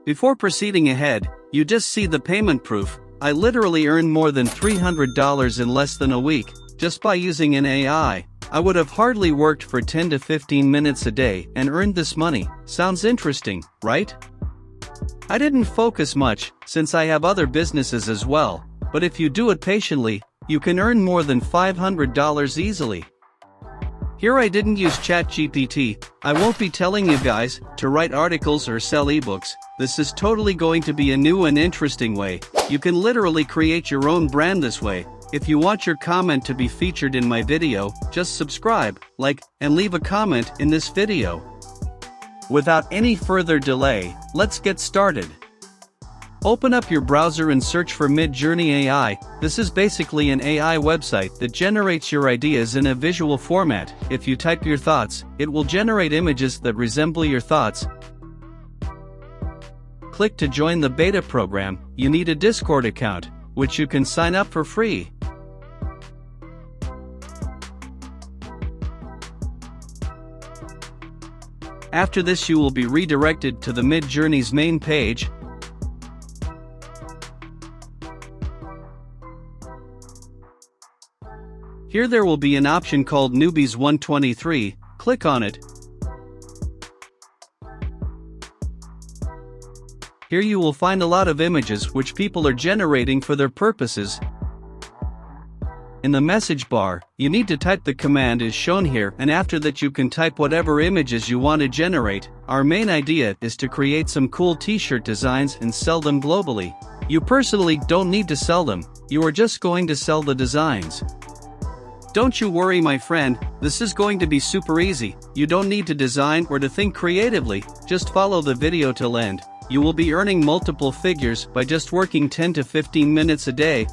Before proceeding ahead, you just see the payment proof. I literally earned more than $300 in less than a week, just by using an AI. I would have hardly worked for 10 to 15 minutes a day and earned this money. Sounds interesting, right? I didn't focus much, since I have other businesses as well, but if you do it patiently, you can earn more than $500 easily. Here I didn't use ChatGPT. I won't be telling you guys to write articles or sell ebooks. This is totally going to be a new and interesting way. You can literally create your own brand this way. If you want your comment to be featured in my video, just subscribe, like, and leave a comment in this video. Without any further delay, let's get started. Open up your browser and search for Midjourney AI. This is basically an AI website that generates your ideas in a visual format. If you type your thoughts, it will generate images that resemble your thoughts. Click to join the beta program. You need a Discord account, which you can sign up for free. After this, you will be redirected to the Midjourney's main page. Here there will be an option called Newbies 123, click on it. Here you will find a lot of images which people are generating for their purposes. In the message bar, you need to type the command as shown here, and after that you can type whatever images you want to generate. Our main idea is to create some cool t-shirt designs and sell them globally. You personally don't need to sell them, you are just going to sell the designs. Don't you worry, my friend, this is going to be super easy. You don't need to design or to think creatively, just follow the video till end. You will be earning multiple figures by just working 10 to 15 minutes a day.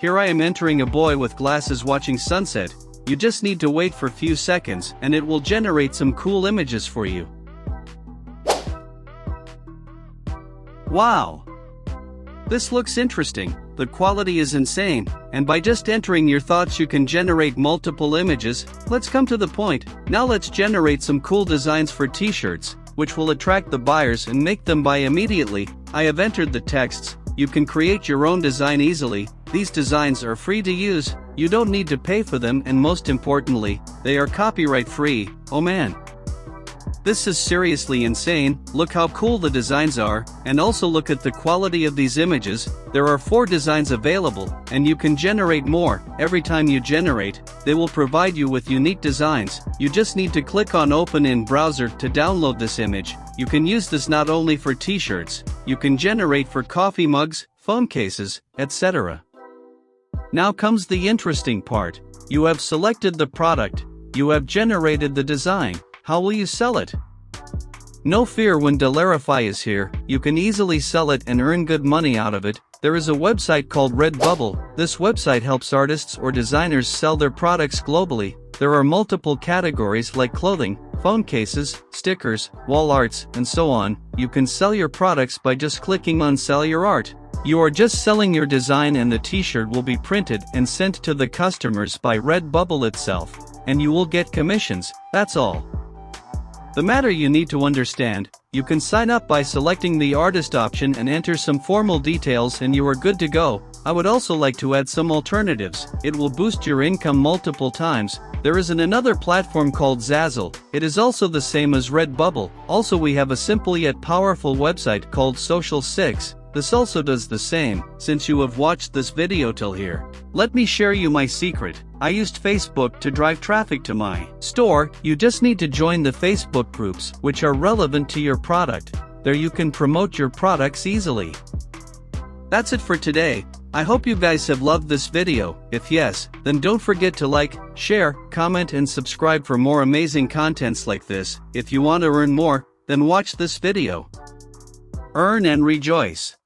Here I am entering a boy with glasses watching sunset. You just need to wait for a few seconds and it will generate some cool images for you. Wow! This looks interesting. The quality is insane, and by just entering your thoughts you can generate multiple images. Let's come to the point. Now let's generate some cool designs for t-shirts, which will attract the buyers and make them buy immediately. I have entered the texts. You can create your own design easily. These designs are free to use. You don't need to pay for them, and most importantly, they are copyright free. Oh man! This is seriously insane. Look how cool the designs are, and also look at the quality of these images. There are 4 designs available, and you can generate more. Every time you generate, they will provide you with unique designs. You just need to click on Open in browser to download this image. You can use this not only for t-shirts, you can generate for coffee mugs, phone cases, etc. Now comes the interesting part. You have selected the product, you have generated the design. How will you sell it? No fear, when Dollarify is here, you can easily sell it and earn good money out of it. There is a website called Redbubble. This website helps artists or designers sell their products globally. There are multiple categories like clothing, phone cases, stickers, wall arts, and so on. You can sell your products by just clicking on Sell Your Art. You are just selling your design and the t-shirt will be printed and sent to the customers by Redbubble itself. And you will get commissions, that's all. The matter you need to understand, you can sign up by selecting the artist option and enter some formal details and you are good to go. I would also like to add some alternatives. It will boost your income multiple times. There is another platform called Zazzle. It is also the same as Redbubble. Also we have a simple yet powerful website called Social 6. This also does the same. Since you have watched this video till here, let me share you my secret. I used Facebook to drive traffic to my store. You just need to join the Facebook groups which are relevant to your product. There you can promote your products easily. That's it for today. I hope you guys have loved this video. If yes, then don't forget to like, share, comment and subscribe for more amazing contents like this. If you want to earn more, then watch this video. Earn and rejoice.